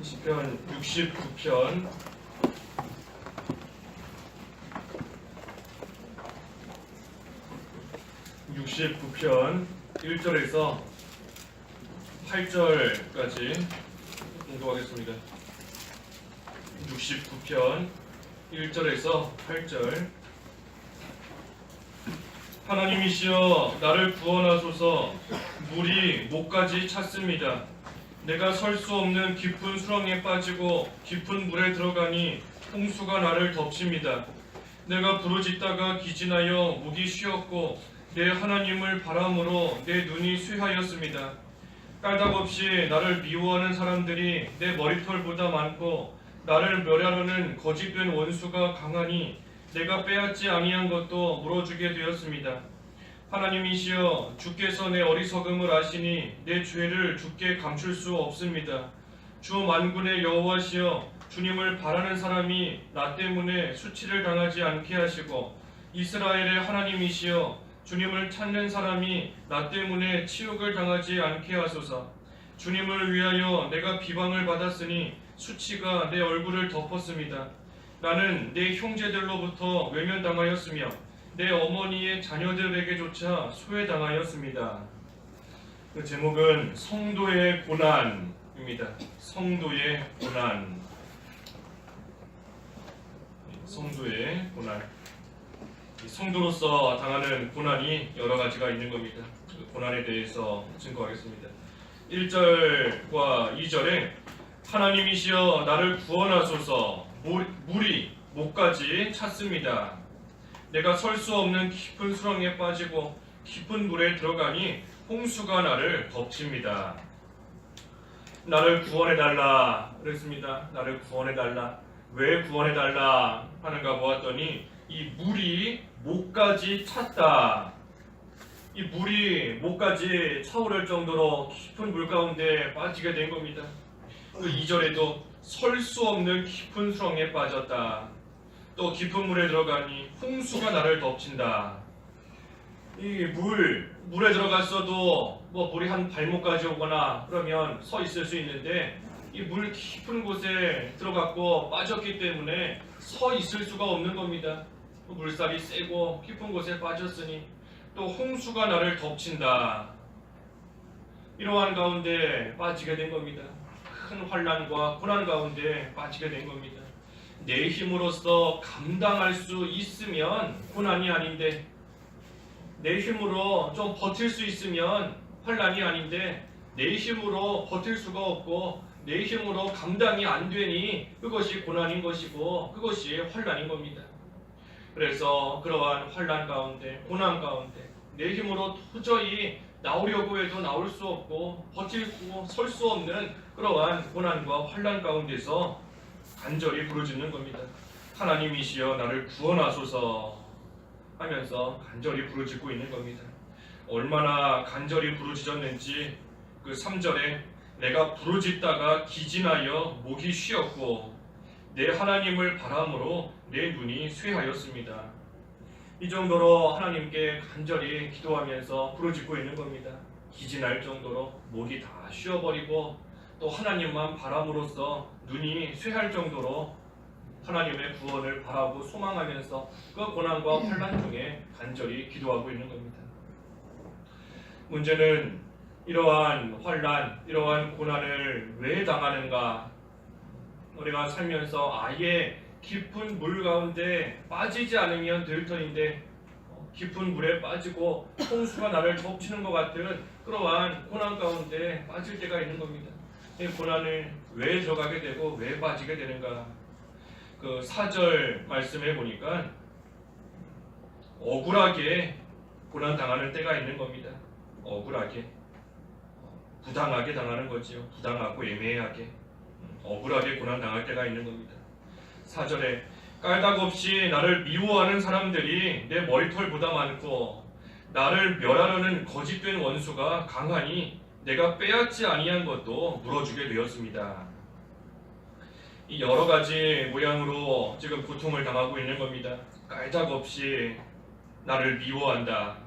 시편 69편 1절에서 8절까지 공부하겠습니다. 69편 1절에서 8절. 하나님이시여 나를 구원하소서. 물이 목까지 찼습니다. 내가 설 수 없는 깊은 수렁에 빠지고 깊은 물에 들어가니 홍수가 나를 덮칩니다. 내가 부르짖다가 기진하여 목이 쉬었고 내 하나님을 바람으로 내 눈이 쇠하였습니다. 까닭없이 나를 미워하는 사람들이 내 머리털보다 많고 나를 멸하려는 거짓된 원수가 강하니 내가 빼앗지 아니한 것도 물어주게 되었습니다. 하나님이시여 주께서 내 어리석음을 아시니 내 죄를 주께 감출 수 없습니다. 주 만군의 여호와시여 주님을 바라는 사람이 나 때문에 수치를 당하지 않게 하시고 이스라엘의 하나님이시여 주님을 찾는 사람이 나 때문에 치욕을 당하지 않게 하소서. 주님을 위하여 내가 비방을 받았으니 수치가 내 얼굴을 덮었습니다. 나는 내 형제들로부터 외면당하였으며 내 어머니의 자녀들에게조차 소외당하였습니다. 그 제목은 성도의 고난입니다. 성도의 고난. 성도의 고난. 성도로서 당하는 고난이 여러 가지가 있는 겁니다. 그 고난에 대해서 증거하겠습니다. 1절과 2절에 하나님이시여 나를 구원하소서. 물이 목까지 찼습니다. 내가 설 수 없는 깊은 수렁에 빠지고 깊은 물에 들어가니 홍수가 나를 덮칩니다. 나를 구원해달라 그랬습니다. 나를 구원해달라. 왜 구원해달라 하는가 보았더니 이 물이 목까지 찼다. 이 물이 목까지 차오를 정도로 깊은 물 가운데 빠지게 된 겁니다. 그 2절에도 설 수 없는 깊은 수렁에 빠졌다. 또 깊은 물에 들어가니 홍수가 나를 덮친다. 이 물에 들어갔어도 뭐 물이 한 발목까지 오거나 그러면 서 있을 수 있는데 이 물 깊은 곳에 들어갔고 빠졌기 때문에 서 있을 수가 없는 겁니다. 물살이 세고 깊은 곳에 빠졌으니 또 홍수가 나를 덮친다. 이러한 가운데 빠지게 된 겁니다. 큰 환난과 고난 가운데 빠지게 된 겁니다. 내 힘으로써 감당할 수 있으면 고난이 아닌데 내 힘으로 좀 버틸 수 있으면 환난이 아닌데 내 힘으로 버틸 수가 없고 내 힘으로 감당이 안 되니 그것이 고난인 것이고 그것이 환난인 겁니다. 그래서 그러한 환난 가운데 고난 가운데 내 힘으로 도저히 나오려고 해도 나올 수 없고 버티고 설 수 없는 그러한 고난과 환난 가운데서 간절히 부르짖는 겁니다. 하나님이시여 나를 구원하소서 하면서 간절히 부르짖고 있는 겁니다. 얼마나 간절히 부르짖었는지 그 3절에 내가 부르짖다가 기진하여 목이 쉬었고 내 하나님을 바람으로 내 눈이 쇠하였습니다. 이 정도로 하나님께 간절히 기도하면서 부르짖고 있는 겁니다. 기진할 정도로 목이 다 쉬어버리고 또 하나님만 바람으로써 눈이 쇠할 정도로 하나님의 구원을 바라고 소망하면서 그 고난과 환난 중에 간절히 기도하고 있는 겁니다. 문제는 이러한 환난, 이러한 고난을 왜 당하는가? 우리가 살면서 아예 깊은 물 가운데 빠지지 않으면 될 터인데 깊은 물에 빠지고 홍수가 나를 덮치는 것 같은 그러한 고난 가운데 빠질 때가 있는 겁니다. 이 고난을 왜 들어가게 되고 왜 빠지게 되는가? 그 4절 말씀해 보니까 억울하게 고난 당하는 때가 있는 겁니다. 억울하게, 부당하게 당하는 거지요. 부당하고 애매하게, 억울하게 고난 당할 때가 있는 겁니다. 4절에 까닭없이 나를 미워하는 사람들이 내 머리털보다 많고 나를 멸하려는 거짓된 원수가 강하니 내가 빼앗지 아니한 것도 물어주게 되었습니다. 이 여러 가지 모양으로 지금 고통을 당하고 있는 겁니다. 까닭없이 나를 미워한다.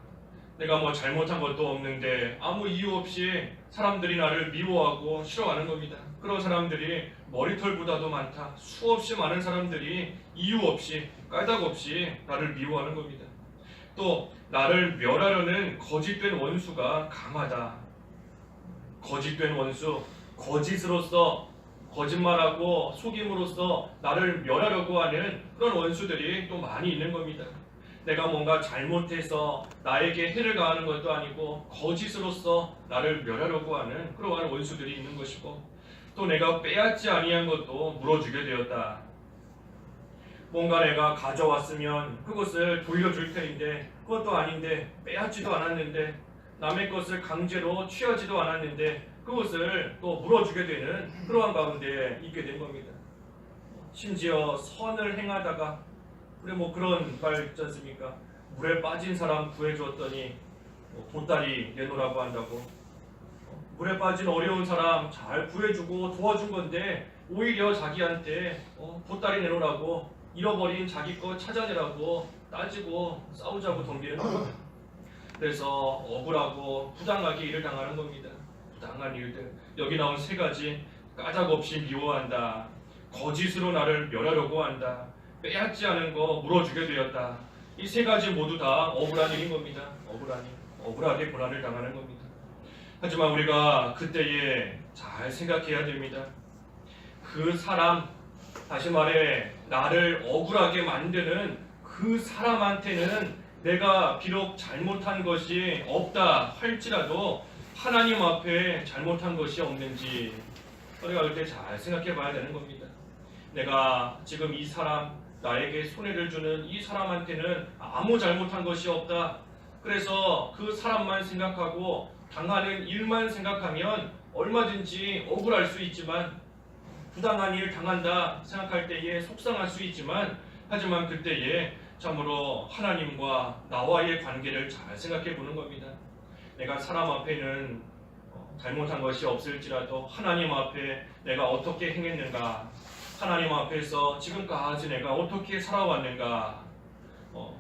내가 뭐 잘못한 것도 없는데 아무 이유 없이 사람들이 나를 미워하고 싫어하는 겁니다. 그런 사람들이 머리털보다도 많다. 수없이 많은 사람들이 이유 없이 까닭 없이 나를 미워하는 겁니다. 또 나를 멸하려는 거짓된 원수가 강하다. 거짓된 원수, 거짓으로서 거짓말하고 속임으로써 나를 멸하려고 하는 그런 원수들이 또 많이 있는 겁니다. 내가 뭔가 잘못해서 나에게 해를 가하는 것도 아니고 거짓으로서 나를 멸하려고 하는 그러한 원수들이 있는 것이고, 또 내가 빼앗지 아니한 것도 물어주게 되었다. 뭔가 내가 가져왔으면 그것을 돌려줄 테인데 그것도 아닌데, 빼앗지도 않았는데, 남의 것을 강제로 취하지도 않았는데 그것을 또 물어주게 되는 그러한 가운데 있게 된 겁니다. 심지어 선을 행하다가, 우리 그런 말 있지 않습니까? 물에 빠진 사람 구해주었더니 보따리 내놓으라고 한다고. 물에 빠진 어려운 사람 잘 구해주고 도와준 건데 오히려 자기한테 보따리 내놓으라고, 잃어버린 자기 거 찾아내라고 따지고 싸우자고 덤비는 겁니다. 그래서 억울하고 부당하게 일을 당하는 겁니다. 부당한 일들. 여기 나온 세 가지. 까닭없이 미워한다. 거짓으로 나를 멸하려고 한다. 빼앗지 않은 거 물어주게 되었다. 이 세 가지 모두 다 억울한 일인 겁니다. 억울하게 고난을 당하는 겁니다. 하지만 우리가 그때에 잘 생각해야 됩니다. 그 사람, 다시 말해 나를 억울하게 만드는 그 사람한테는 내가 비록 잘못한 것이 없다 할지라도 하나님 앞에 잘못한 것이 없는지 우리가 그때 잘 생각해 봐야 되는 겁니다. 내가 지금 이 사람, 나에게 손해를 주는 이 사람한테는 아무 잘못한 것이 없다. 그래서 그 사람만 생각하고 당하는 일만 생각하면 얼마든지 억울할 수 있지만, 부당한 일 당한다 생각할 때에 속상할 수 있지만, 하지만 그때에 참으로 하나님과 나와의 관계를 잘 생각해 보는 겁니다. 내가 사람 앞에는 잘못한 것이 없을지라도 하나님 앞에 내가 어떻게 행했는가, 하나님 앞에서 지금까지 내가 어떻게 살아왔는가,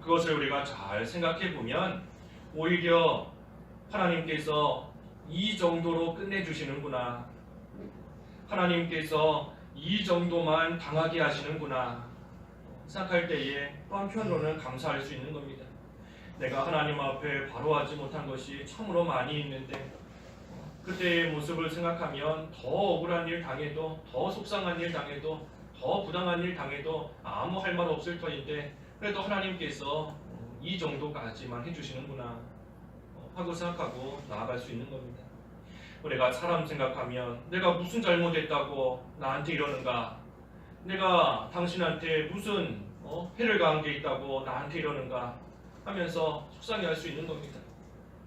그것을 우리가 잘 생각해 보면 오히려 하나님께서 이 정도로 끝내주시는구나, 하나님께서 이 정도만 당하게 하시는구나 생각할 때에 또 한편으로는 감사할 수 있는 겁니다. 내가 하나님 앞에 바로하지 못한 것이 참으로 많이 있는데 그때의 모습을 생각하면 더 억울한 일 당해도, 더 속상한 일 당해도, 더 부당한 일 당해도 아무 할 말 없을 터인데 그래도 하나님께서 이 정도까지만 해주시는구나 하고 생각하고 나아갈 수 있는 겁니다. 우리가 사람 생각하면 내가 무슨 잘못했다고 나한테 이러는가, 내가 당신한테 무슨 해를 가한 게 있다고 나한테 이러는가 하면서 속상해할 수 있는 겁니다.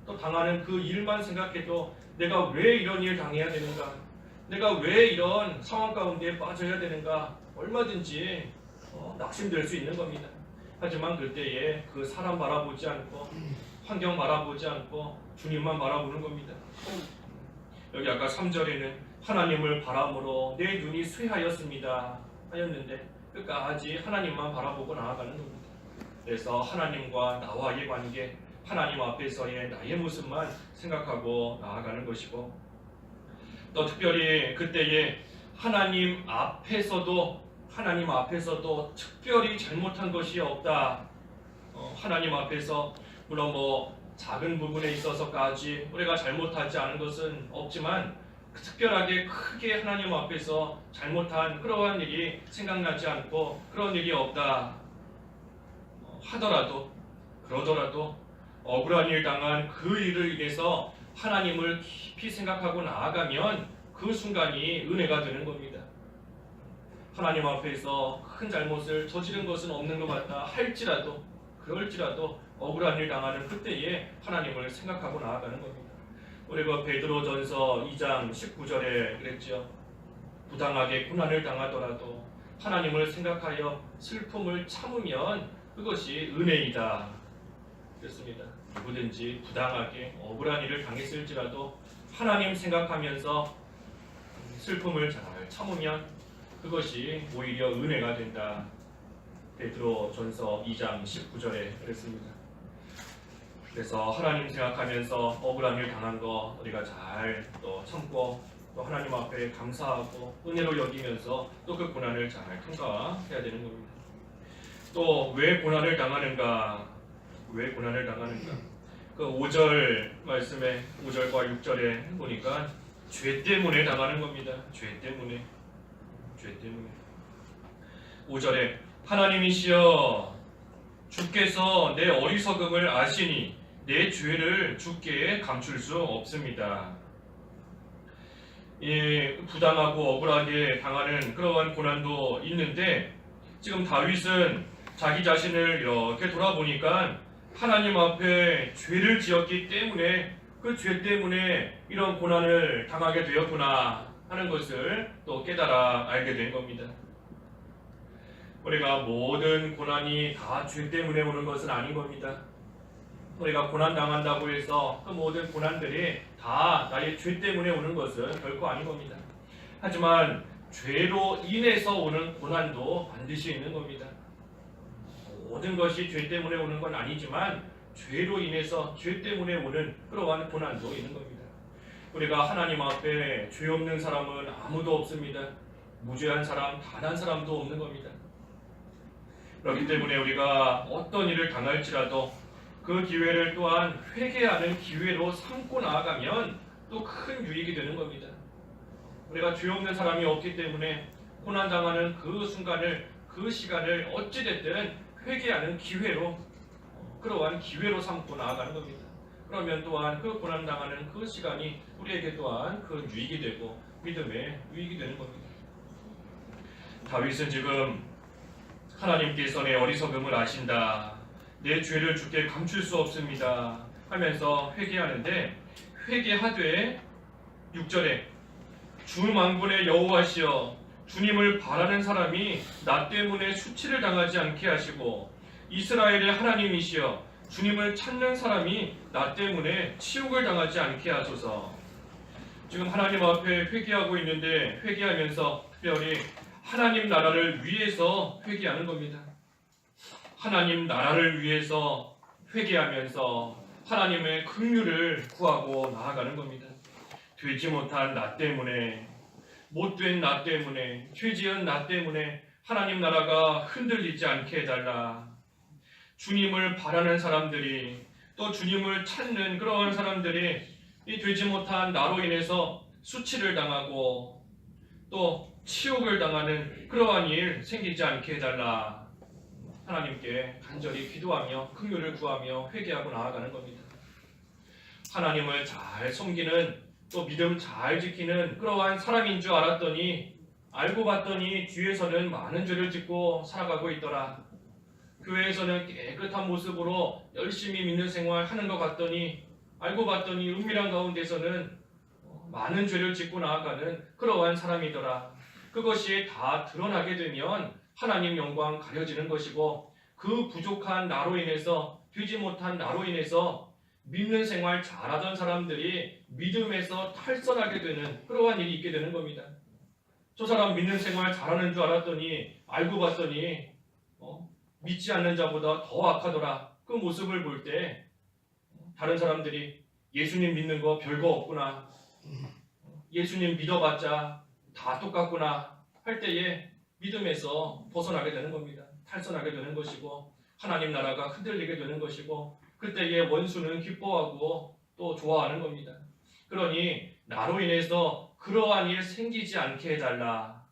또 당하는 그 일만 생각해도 내가 왜 이런 일 당해야 되는가, 내가 왜 이런 상황 가운데 빠져야 되는가 얼마든지 낙심될 수 있는 겁니다. 하지만 그때에 그 사람 바라보지 않고 환경 바라보지 않고 주님만 바라보는 겁니다. 여기 아까 3절에는 하나님을 바람으로 내 눈이 쇠하였습니다 하였는데 끝까지 하나님만 바라보고 나아가는 겁니다. 그래서 하나님과 나와의 관계, 하나님 앞에서의 나의 모습만 생각하고 나아가는 것이고, 또 특별히 그때에 하나님 앞에서도 특별히 잘못한 것이 없다. 하나님 앞에서 물론 작은 부분에 있어서까지 우리가 잘못하지 않은 것은 없지만 특별하게 크게 하나님 앞에서 잘못한 그러한 일이 생각나지 않고 그런 일이 없다 그러더라도 억울한 일 당한 그 일을 인해서 하나님을 깊이 생각하고 나아가면 그 순간이 은혜가 되는 겁니다. 하나님 앞에서 큰 잘못을 저지른 것은 없는 것 같다 할지라도, 그럴지라도 억울한 일 당하는 그때에 하나님을 생각하고 나아가는 겁니다. 우리가 베드로전서 2장 19절에 그랬죠. 부당하게 고난을 당하더라도 하나님을 생각하여 슬픔을 참으면 그것이 은혜이다 그랬습니다. 누구든지 부당하게 억울한 일을 당했을지라도 하나님 생각하면서 슬픔을 잘 참으면 그것이 오히려 은혜가 된다. 베드로전서 2장 19절에 그랬습니다. 그래서 하나님 생각하면서 억울한 일 당한 거 우리가 잘 또 참고 또 하나님 앞에 감사하고 은혜로 여기면서 또 그 고난을 잘 통과해야 되는 겁니다. 또 왜 고난을 당하는가? 왜 고난을 당하는가? 그 5절 말씀에 5절과 6절에 보니까 죄 때문에 당하는 겁니다. 죄 때문에. 5절에 하나님이시여 주께서 내 어리석음을 아시니 내 죄를 주께 감출 수 없습니다. 부당하고 억울하게 당하는 그러한 고난도 있는데 지금 다윗은 자기 자신을 이렇게 돌아보니까 하나님 앞에 죄를 지었기 때문에 그 죄 때문에 이런 고난을 당하게 되었구나 하는 것을 또 깨달아 알게 된 겁니다. 우리가 모든 고난이 다 죄 때문에 오는 것은 아닌 겁니다. 우리가 고난 당한다고 해서 그 모든 고난들이 다 나의 죄 때문에 오는 것은 결코 아닌 겁니다. 하지만 죄로 인해서 오는 고난도 반드시 있는 겁니다. 모든 것이 죄 때문에 오는 건 아니지만 죄로 인해서 죄 때문에 오는 그러한 고난도 있는 겁니다. 우리가 하나님 앞에 죄 없는 사람은 아무도 없습니다. 무죄한 사람, 단 한 사람도 없는 겁니다. 그렇기 때문에 우리가 어떤 일을 당할지라도 그 기회를 또한 회개하는 기회로 삼고 나아가면 또 큰 유익이 되는 겁니다. 우리가 죄 없는 사람이 없기 때문에 고난당하는 그 순간을, 그 시간을 어찌됐든 회개하는 기회로, 그러한 기회로 삼고 나아가는 겁니다. 그러면 또한 그 고난당하는 그 시간이 우리에게 또한 큰 유익이 되고 믿음의 유익이 되는 겁니다. 다윗은 지금 하나님께서 내 어리석음을 아신다, 내 죄를 주께 감출 수 없습니다 하면서 회개하는데, 회개하되 6절에 주 만군의 여호와시여 주님을 바라는 사람이 나 때문에 수치를 당하지 않게 하시고 이스라엘의 하나님이시여 주님을 찾는 사람이 나 때문에 치욕을 당하지 않게 하소서. 지금 하나님 앞에 회개하고 있는데 회개하면서 특별히 하나님 나라를 위해서 회개하는 겁니다. 하나님 나라를 위해서 회개하면서 하나님의 긍휼을 구하고 나아가는 겁니다. 되지 못한 나 때문에, 못된 나 때문에, 죄지은 나 때문에 하나님 나라가 흔들리지 않게 해달라. 주님을 바라는 사람들이, 또 주님을 찾는 그러한 사람들이 이 되지 못한 나로 인해서 수치를 당하고 또 치욕을 당하는 그러한 일 생기지 않게 해달라. 하나님께 간절히 기도하며 긍휼을 구하며 회개하고 나아가는 겁니다. 하나님을 잘 섬기는, 또 믿음 잘 지키는 그러한 사람인 줄 알았더니 알고 봤더니 뒤에서는 많은 죄를 짓고 살아가고 있더라. 교회에서는 깨끗한 모습으로 열심히 믿는 생활 하는 것 같더니 알고 봤더니 은밀한 가운데서는 많은 죄를 짓고 나아가는 그러한 사람이더라. 그것이 다 드러나게 되면 하나님 영광 가려지는 것이고, 그 부족한 나로 인해서, 되지 못한 나로 인해서 믿는 생활 잘하던 사람들이 믿음에서 탈선하게 되는 그러한 일이 있게 되는 겁니다. 저 사람 믿는 생활 잘하는 줄 알았더니 알고 봤더니 믿지 않는 자보다 더 악하더라. 그 모습을 볼 때 다른 사람들이 예수님 믿는 거 별거 없구나, 예수님 믿어봤자 다 똑같구나 할 때에 믿음에서 벗어나게 되는 겁니다. 탈선하게 되는 것이고 하나님 나라가 흔들리게 되는 것이고, 그때의 원수는 기뻐하고 또 좋아하는 겁니다. 그러니 나로 인해서 그러한 일 생기지 않게 해달라.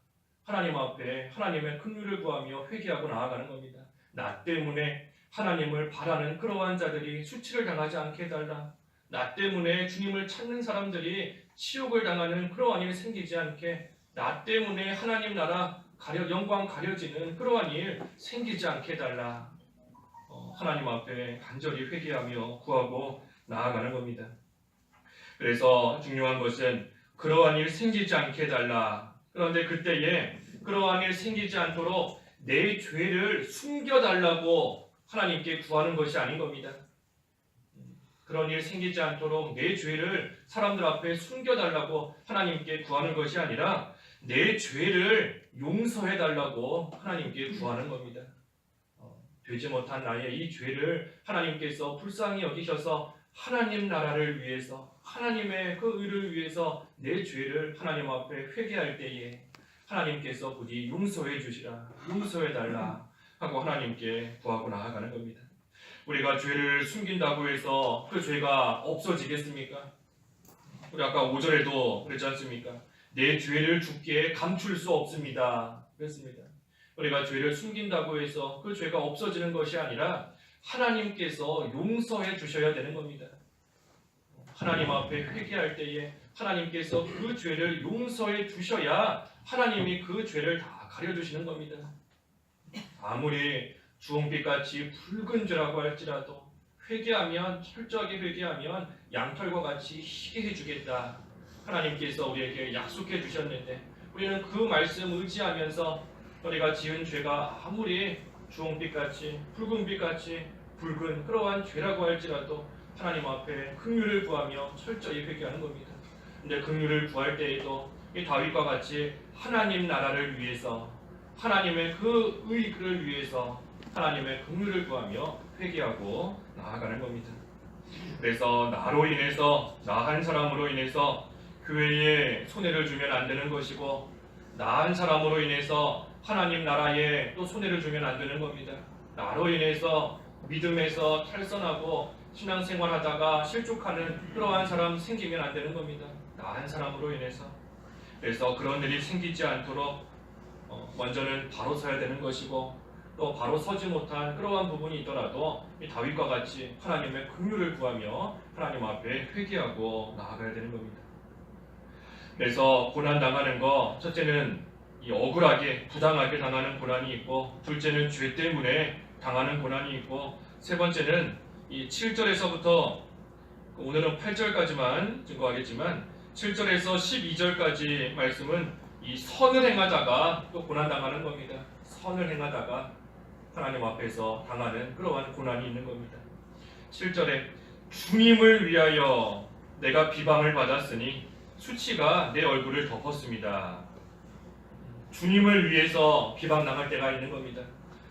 하나님 앞에 하나님의 긍휼을 구하며 회개하고 나아가는 겁니다. 나 때문에 하나님을 바라는 그러한 자들이 수치를 당하지 않게 해달라. 나 때문에 주님을 찾는 사람들이 치욕을 당하는 그러한 일이 생기지 않게, 나 때문에 하나님 나라 영광 가려지는 그러한 일 생기지 않게 해달라. 하나님 앞에 간절히 회개하며 구하고 나아가는 겁니다. 그래서 중요한 것은 그러한 일 생기지 않게 해달라. 그런데 그때에 그러한 일 생기지 않도록 내 죄를 숨겨달라고 하나님께 구하는 것이 아닌 겁니다. 그런 일 생기지 않도록 내 죄를 사람들 앞에 숨겨달라고 하나님께 구하는 것이 아니라 내 죄를 용서해달라고 하나님께 구하는 겁니다. 되지 못한 나의 이 죄를 하나님께서 불쌍히 여기셔서 하나님 나라를 위해서, 하나님의 그 의를 위해서 내 죄를 하나님 앞에 회개할 때에 하나님께서 부디 용서해 주시라, 용서해 달라 하고 하나님께 구하고 나아가는 겁니다. 우리가 죄를 숨긴다고 해서 그 죄가 없어지겠습니까? 우리 아까 5절에도 그랬지 않습니까? 내 죄를 주께 감출 수 없습니다. 그랬습니다. 우리가 죄를 숨긴다고 해서 그 죄가 없어지는 것이 아니라 하나님께서 용서해 주셔야 되는 겁니다. 하나님 앞에 회개할 때에 하나님께서 그 죄를 용서해 주셔야 하나님이 그 죄를 다 가려주시는 겁니다. 아무리 주홍빛같이 붉은 죄라고 할지라도 회개하면, 철저하게 회개하면 양털과 같이 희게 해주겠다. 하나님께서 우리에게 약속해 주셨는데 우리는 그 말씀 의지하면서 우리가 지은 죄가 아무리 주홍빛같이 붉은빛같이 붉은 그러한 죄라고 할지라도 하나님 앞에 긍휼을 구하며 철저히 회개하는 겁니다. 근데 긍휼을 구할 때에도 이 다윗과 같이 하나님 나라를 위해서, 하나님의 그 의를 위해서 하나님의 긍휼을 구하며 회개하고 나아가는 겁니다. 그래서 나로 인해서, 나 한 사람으로 인해서 교회에 손해를 주면 안 되는 것이고, 나 한 사람으로 인해서 하나님 나라에 또 손해를 주면 안 되는 겁니다. 나로 인해서 믿음에서 탈선하고 신앙생활하다가 실족하는 그러한 사람 생기면 안 되는 겁니다. 나 한 사람으로 인해서. 그래서 그런 일이 생기지 않도록 먼저는 바로 서야 되는 것이고, 또 바로 서지 못한 그러한 부분이 있더라도 이 다윗과 같이 하나님의 긍휼을 구하며 하나님 앞에 회개하고 나아가야 되는 겁니다. 그래서 고난 당하는 거, 첫째는 이 억울하게 부당하게 당하는 고난이 있고, 둘째는 죄 때문에 당하는 고난이 있고, 세 번째는 이 7절에서부터 오늘은 8절까지만 증거하겠지만 7절에서 12절까지 말씀은 이 선을 행하다가 또 고난 당하는 겁니다. 선을 행하다가 하나님 앞에서 당하는 그러한 고난이 있는 겁니다. 7절에 주님을 위하여 내가 비방을 받았으니 수치가 내 얼굴을 덮었습니다. 주님을 위해서 비방당할 때가 있는 겁니다.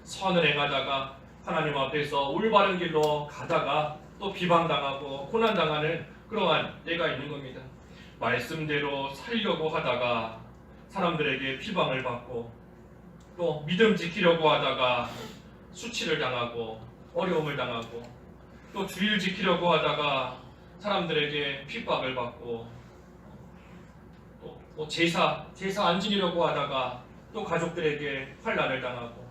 선을 행하다가 하나님 앞에서 올바른 길로 가다가 또 비방당하고 고난당하는 그러한 때가 있는 겁니다. 말씀대로 살려고 하다가 사람들에게 비방을 받고, 또 믿음 지키려고 하다가 수치를 당하고 어려움을 당하고, 또 주일 지키려고 하다가 사람들에게 핍박을 받고, 또 제사 안 지키려고 하다가 또 가족들에게 환난을 당하고,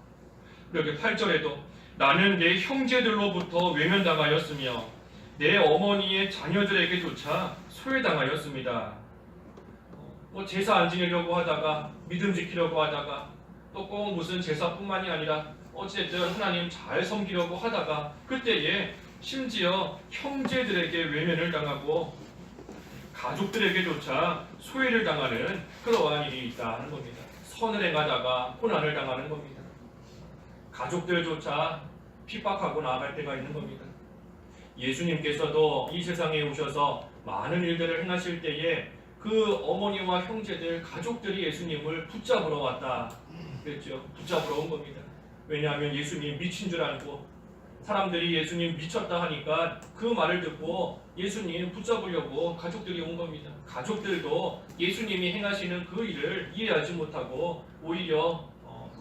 그리고 8절에도 나는 내 형제들로부터 외면당하였으며 내 어머니의 자녀들에게조차 소외당하였습니다. 제사 안 지내려고 하다가 믿음 지키려고 하다가 또 꼭 무슨 제사뿐만이 아니라 어쨌든 하나님 잘 섬기려고 하다가 그때에 심지어 형제들에게 외면을 당하고 가족들에게조차 소외를 당하는 그러한 일이 있다는 겁니다. 선을 행하다가 고난을 당하는 겁니다. 가족들조차 핍박하고 나아갈 때가 있는 겁니다. 예수님께서도 이 세상에 오셔서 많은 일들을 행하실 때에 그 어머니와 형제들, 가족들이 예수님을 붙잡으러 왔다 그랬죠. 붙잡으러 온 겁니다. 왜냐하면 예수님 미친 줄 알고 사람들이 예수님 미쳤다 하니까 그 말을 듣고 예수님 붙잡으려고 가족들이 온 겁니다. 가족들도 예수님이 행하시는 그 일을 이해하지 못하고 오히려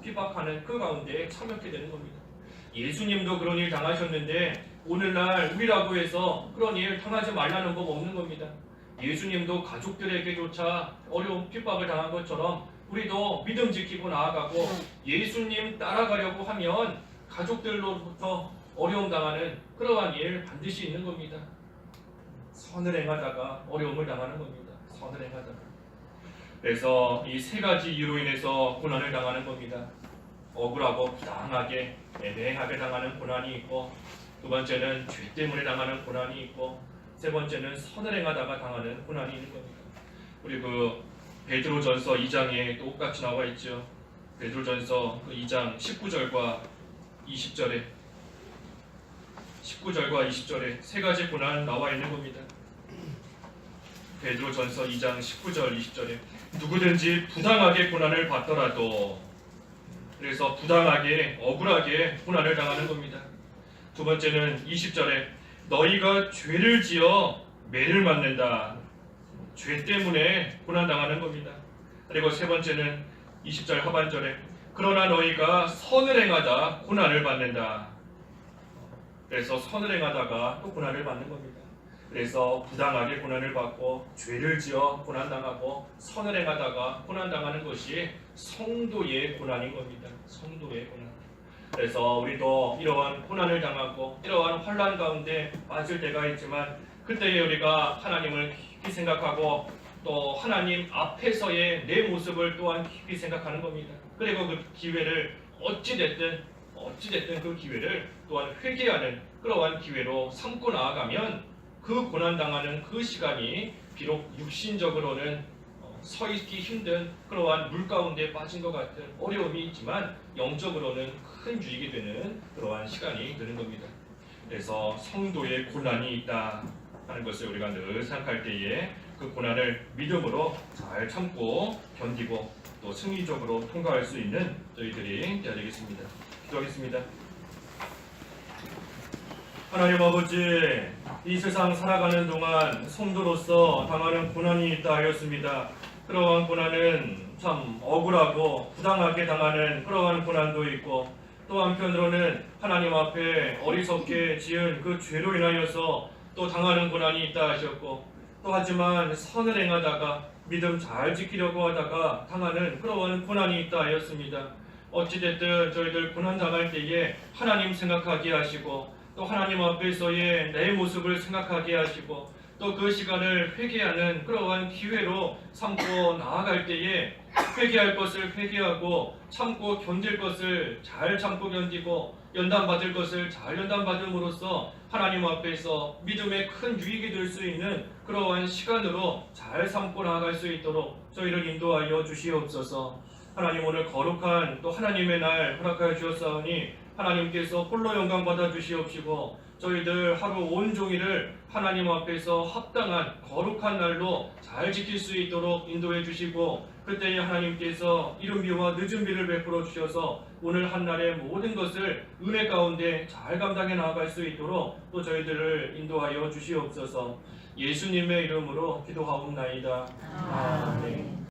핍박하는 그 가운데 참여하게 되는 겁니다. 예수님도 그런 일 당하셨는데 오늘날 우리라고 해서 그런 일 당하지 말라는 법 없는 겁니다. 예수님도 가족들에게조차 어려운 핍박을 당한 것처럼 우리도 믿음 지키고 나아가고 예수님 따라가려고 하면 가족들로부터 어려움 당하는 그러한 일 반드시 있는 겁니다. 선을 행하다가 어려움을 당하는 겁니다. 선을 행하다가. 그래서 이 세 가지 이유로 인해서 고난을 당하는 겁니다. 억울하고 부당하게 애매하게 당하는 고난이 있고, 두 번째는 죄 때문에 당하는 고난이 있고, 세 번째는 선을 행하다가 당하는 고난이 있는 겁니다. 우리 베드로전서 2장에 똑같이 나와 있죠. 베드로전서 2장 19절과 20절에 세 가지 고난 나와 있는 겁니다. 베드로전서 2장 19절 20절에 누구든지 부당하게 고난을 받더라도, 그래서 부당하게 억울하게 고난을 당하는 겁니다. 두 번째는 20절에 너희가 죄를 지어 매를 맞는다. 죄 때문에 고난당하는 겁니다. 그리고 세 번째는 20절 하반절에 그러나 너희가 선을 행하다 고난을 받는다. 그래서 선을 행하다가 또 고난을 받는 겁니다. 그래서 부당하게 고난을 받고 죄를 지어 고난당하고 선을 행하다가 고난당하는 것이 성도의 고난인 겁니다. 성도의 고난. 그래서 우리도 이러한 고난을 당하고 이러한 환난 가운데 빠질 때가 있지만 그때에 우리가 하나님을 깊이 생각하고 또 하나님 앞에서의 내 모습을 또한 깊이 생각하는 겁니다. 그리고 그 기회를 어찌됐든 그 기회를 또한 회개하는 그러한 기회로 삼고 나아가면 그 고난당하는 그 시간이 비록 육신적으로는 서 있기 힘든 그러한 물 가운데 빠진 것 같은 어려움이 있지만 영적으로는 큰 유익이 되는 그러한 시간이 되는 겁니다. 그래서 성도의 고난이 있다 하는 것을 우리가 늘 생각할 때에 그 고난을 믿음으로 잘 참고 견디고 또 승리적으로 통과할 수 있는 저희들이 되어야 되겠습니다. 기도하겠습니다. 하나님 아버지, 이 세상 살아가는 동안 성도로서 당하는 고난이 있다 하였습니다. 그러한 고난은 참 억울하고 부당하게 당하는 그러한 고난도 있고 또 한편으로는 하나님 앞에 어리석게 지은 그 죄로 인하여서 또 당하는 고난이 있다 하셨고 또 하지만 선을 행하다가 믿음 잘 지키려고 하다가 당하는 그러한 고난이 있다 하였습니다. 어찌됐든 저희들 고난 당할 때에 하나님 생각하게 하시고 또 하나님 앞에서의 내 모습을 생각하게 하시고 또 그 시간을 회개하는 그러한 기회로 삼고 나아갈 때에 회개할 것을 회개하고 참고 견딜 것을 잘 참고 견디고 연단받을 것을 잘 연단받음으로써 하나님 앞에서 믿음의 큰 유익이 될 수 있는 그러한 시간으로 잘 삼고 나아갈 수 있도록 저희를 인도하여 주시옵소서. 하나님 오늘 거룩한 또 하나님의 날 허락하여 주었사오니 하나님께서 홀로 영광 받아 주시옵시고 저희들 하루 온종일을 하나님 앞에서 합당한 거룩한 날로 잘 지킬 수 있도록 인도해 주시고 그때에 하나님께서 이른 비와 늦은 비를 베풀어 주셔서 오늘 한날의 모든 것을 은혜 가운데 잘 감당해 나아갈 수 있도록 또 저희들을 인도하여 주시옵소서. 예수님의 이름으로 기도하옵나이다. 아멘.